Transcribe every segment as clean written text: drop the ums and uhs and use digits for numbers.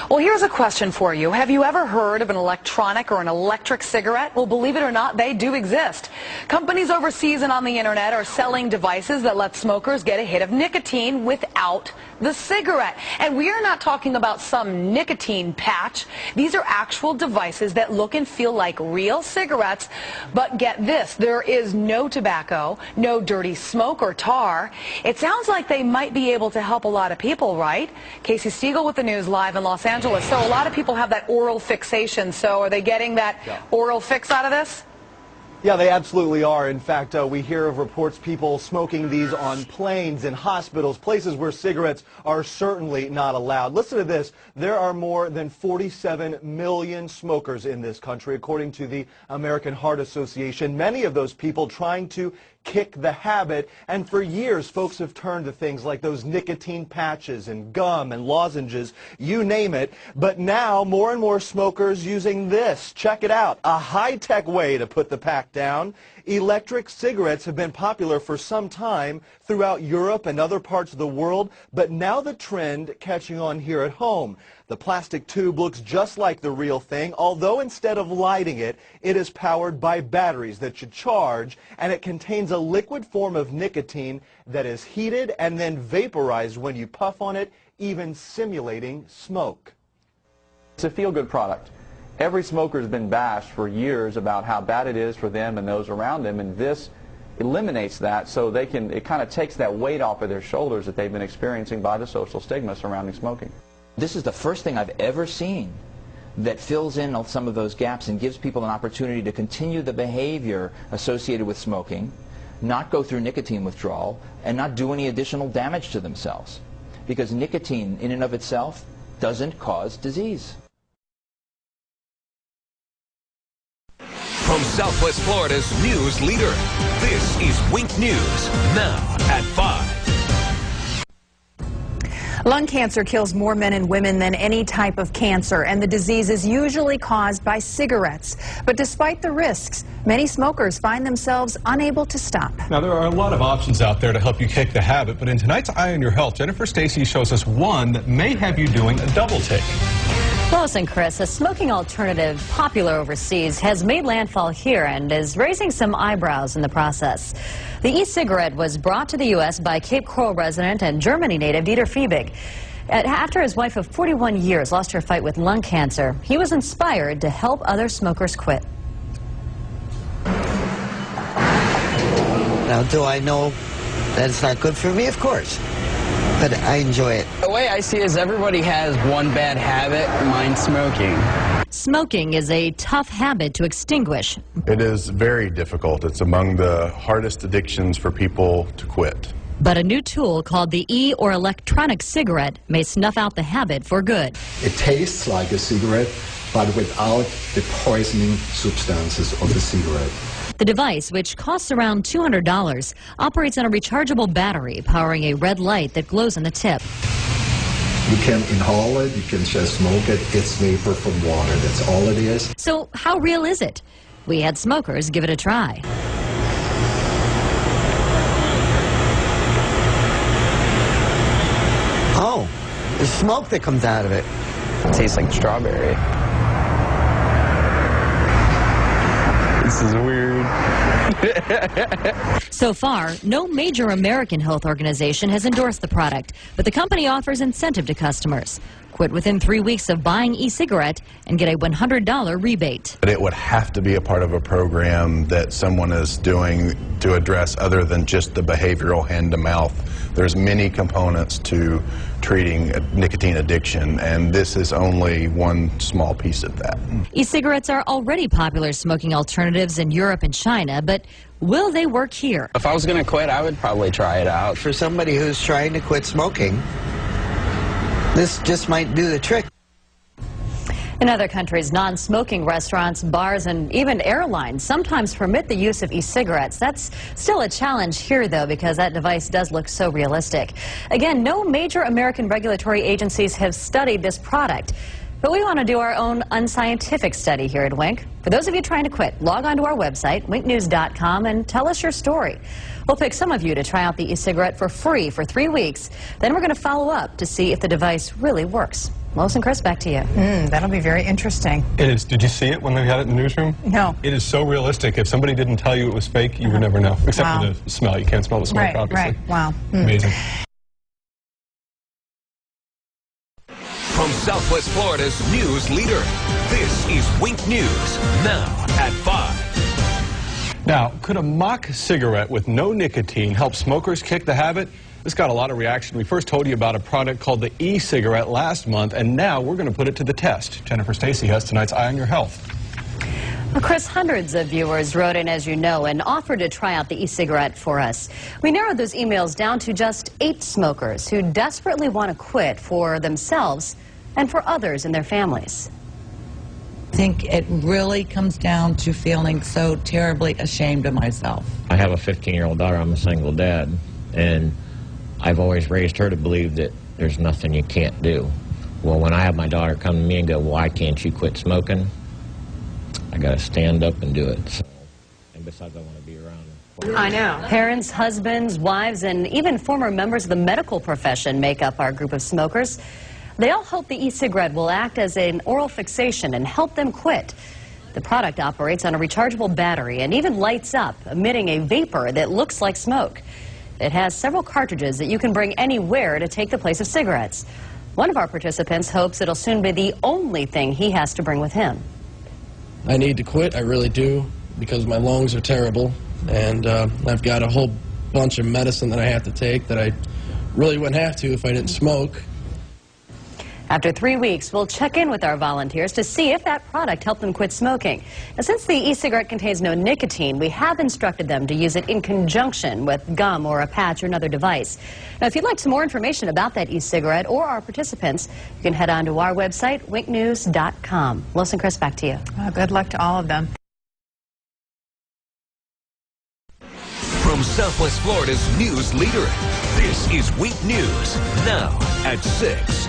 Well, here's a question for you. Have you ever heard of an electronic or an electric cigarette? Well, believe it or not, they do exist. Companies overseas and on the internet are selling devices that let smokers get a hit of nicotine without the cigarette. And we are not talking about some nicotine patch. These are actual devices that look and feel like real cigarettes. But get this, there is no tobacco, no dirty smoke or tar. It sounds like they might be able to help a lot of people, right? Casey Stiegel with the news live in Los Angeles. So a lot of people have that oral fixation. So are they getting that oral fix out of this? Yeah, they absolutely are. In fact, we hear of reports people smoking these on planes, in hospitals, places where cigarettes are certainly not allowed. Listen to this. There are more than 47 million smokers in this country, according to the American Heart Association. Many of those people trying to kick the habit, and for years folks have turned to things like those nicotine patches and gum and lozenges, you name it. But now more and more smokers using this. Check it out, a high-tech way to put the pack down. Electric cigarettes have been popular for some time throughout Europe and other parts of the world, but now the trend catching on here at home. The plastic tube looks just like the real thing, although instead of lighting it, it is powered by batteries that you charge, and it contains a liquid form of nicotine that is heated and then vaporized when you puff on it, even simulating smoke. It's a feel-good product. Every smoker has been bashed for years about how bad it is for them and those around them, and this eliminates that, so they can, it kind of takes that weight off of their shoulders that they've been experiencing by the social stigma surrounding smoking. This is the first thing I've ever seen that fills in some of those gaps and gives people an opportunity to continue the behavior associated with smoking, not go through nicotine withdrawal, and not do any additional damage to themselves. Because nicotine in and of itself doesn't cause disease. From Southwest Florida's news leader, this is Wink News, now at 5. Lung cancer kills more men and women than any type of cancer, and the disease is usually caused by cigarettes. But despite the risks, many smokers find themselves unable to stop. Now, there are a lot of options out there to help you kick the habit, but in tonight's Eye on Your Health, Jennifer Stacy shows us one that may have you doing a double take. Lois and Chris, a smoking alternative popular overseas has made landfall here and is raising some eyebrows in the process. The e-cigarette was brought to the U.S. by Cape Coral resident and Germany native Dieter Fiebig. After his wife of 41 years lost her fight with lung cancer, he was inspired to help other smokers quit. Now, do I know that it's not good for me? Of course. But I enjoy it. The way I see it is everybody has one bad habit, mine's smoking. Smoking is a tough habit to extinguish. It is very difficult. It's among the hardest addictions for people to quit. But a new tool called the e- or electronic cigarette may snuff out the habit for good. It tastes like a cigarette, but without the poisoning substances of the cigarette. The device, which costs around $200, operates on a rechargeable battery powering a red light that glows on the tip. You can inhale it, you can just smoke it. It's vapor from water, that's all it is. So how real is it? We had smokers give it a try. Oh, there's smoke that comes out of it. It tastes like strawberry. This is weird. So far, no major American health organization has endorsed the product, but the company offers incentive to customers. Quit within 3 weeks of buying e-cigarette and get a $100 rebate. But it would have to be a part of a program that someone is doing to address other than just the behavioral hand-to-mouth. There's many components to treating nicotine addiction, and this is only one small piece of that. E-cigarettes are already popular smoking alternatives in Europe and China, but will they work here? If I was going to quit, I would probably try it out. For somebody who's trying to quit smoking, this just might do the trick. In other countries, non-smoking restaurants, bars, and even airlines sometimes permit the use of e-cigarettes. That's still a challenge here, though, because that device does look so realistic. Again, no major American regulatory agencies have studied this product. But we want to do our own unscientific study here at Wink. For those of you trying to quit, log on to our website, winknews.com, and tell us your story. We'll pick some of you to try out the e-cigarette for free for 3 weeks. Then we're going to follow up to see if the device really works. Lois and Chris, back to you. That'll be very interesting. It is. Did you see it when they had it in the newsroom? No. It is so realistic. If somebody didn't tell you it was fake, you would never know. Except for the smell. You can't smell the smoke, obviously. Right. Wow. Amazing. From Southwest Florida's news leader, this is Wink News, now at 5. Now, could a mock cigarette with no nicotine help smokers kick the habit? This got a lot of reaction. We first told you about a product called the e-cigarette last month, and now we're going to put it to the test. Jennifer Stacy has tonight's Eye on Your Health. Well, Chris, hundreds of viewers wrote in, as you know, and offered to try out the e-cigarette for us. We narrowed those emails down to just 8 smokers who desperately want to quit for themselves and for others in their families. I think it really comes down to feeling so terribly ashamed of myself. I have a 15-year-old daughter. I'm a single dad, and I've always raised her to believe that there's nothing you can't do. Well, when I have my daughter come to me and go, why can't you quit smoking? I got to stand up and do it. So, and besides, I want to be around her. I know. Parents, husbands, wives, and even former members of the medical profession make up our group of smokers. They all hope the e-cigarette will act as an oral fixation and help them quit. The product operates on a rechargeable battery and even lights up, emitting a vapor that looks like smoke. It has several cartridges that you can bring anywhere to take the place of cigarettes. One of our participants hopes it'll soon be the only thing he has to bring with him. I need to quit, I really do, because my lungs are terrible, and I've got a whole bunch of medicine that I have to take that I really wouldn't have to if I didn't smoke. After 3 weeks, we'll check in with our volunteers to see if that product helped them quit smoking. Now, since the e-cigarette contains no nicotine, we have instructed them to use it in conjunction with gum or a patch or another device. Now, if you'd like some more information about that e-cigarette or our participants, you can head on to our website, winknews.com. Lois and Chris, back to you. Good luck to all of them. From Southwest Florida's news leader, this is Wink News, now at 6.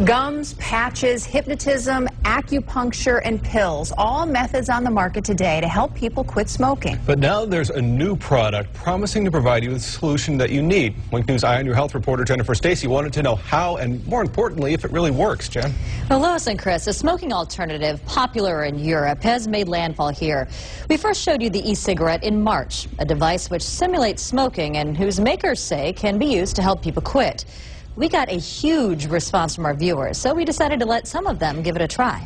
Gums, patches, hypnotism, acupuncture, and pills, all methods on the market today to help people quit smoking. But now there's a new product promising to provide you with the solution that you need. Wink News Eye on Your Health reporter Jennifer Stacy wanted to know how and, more importantly, if it really works. Jen? Well, Lois and Chris, a smoking alternative popular in Europe has made landfall here. We first showed you the e-cigarette in March, a device which simulates smoking and whose makers say can be used to help people quit. We got a huge response from our viewers, so we decided to let some of them give it a try.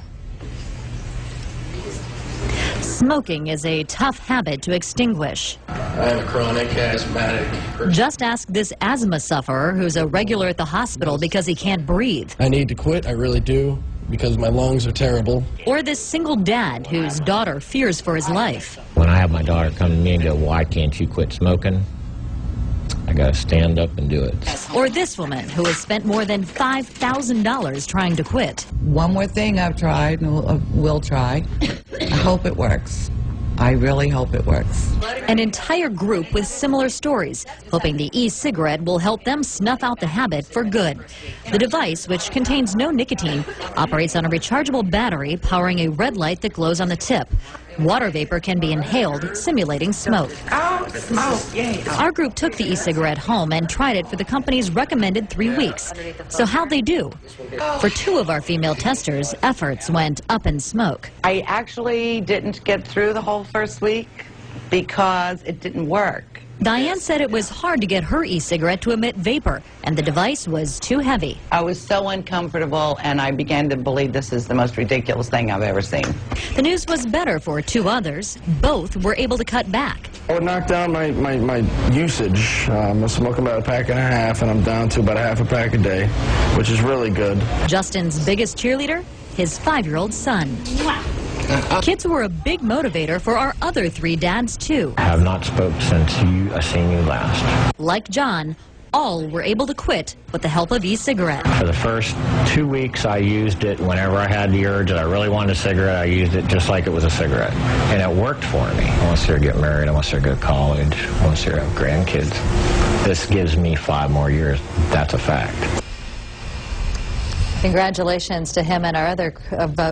Smoking is a tough habit to extinguish. I am a chronic asthmatic person. Just ask this asthma sufferer who's a regular at the hospital because he can't breathe. I need to quit, I really do, because my lungs are terrible. Or this single dad whose daughter fears for his life. When I have my daughter come to me and go, why can't you quit smoking? I got to stand up and do it. Or this woman who has spent more than $5,000 trying to quit. One more thing I've tried and will try. I hope it works. I really hope it works. An entire group with similar stories, hoping the e-cigarette will help them snuff out the habit for good. The device, which contains no nicotine, operates on a rechargeable battery powering a red light that glows on the tip. Water vapor can be inhaled, simulating smoke. Oh, smoke, yay. Our group took the e-cigarette home and tried it for the company's recommended 3 weeks. So how'd they do? For 2 of our female testers, efforts went up in smoke. I actually didn't get through the whole first week because it didn't work. Diane said it was hard to get her e-cigarette to emit vapor, and the device was too heavy. I was so uncomfortable, and I began to believe this is the most ridiculous thing I've ever seen. The news was better for 2 others. Both were able to cut back. I would knock down my usage. I'm smoking about a pack and a half, and I'm down to about a half a pack a day, which is really good. Justin's biggest cheerleader? His 5-year-old son. Kids were a big motivator for our other 3 dads, too. I have not spoke since I seen you last. Like John, all were able to quit with the help of e-cigarette. For the first 2 weeks, I used it whenever I had the urge that I really wanted a cigarette. I used it just like it was a cigarette. And it worked for me. Once they get married, once they go to college, once they have grandkids. This gives me 5 more years. That's a fact. Congratulations to him and our other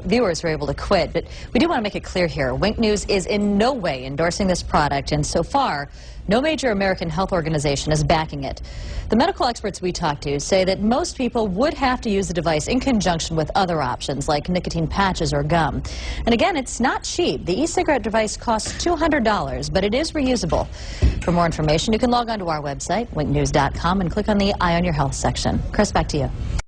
viewers who were able to quit. But we do want to make it clear here, Wink News is in no way endorsing this product, and so far, No major American health organization is backing it. The medical experts we talked to say that most people would have to use the device in conjunction with other options like nicotine patches or gum. And again, it's not cheap. The e-cigarette device costs $200, but it is reusable. For more information, you can log on to our website, winknews.com, and click on the Eye on Your Health section. Chris, back to you.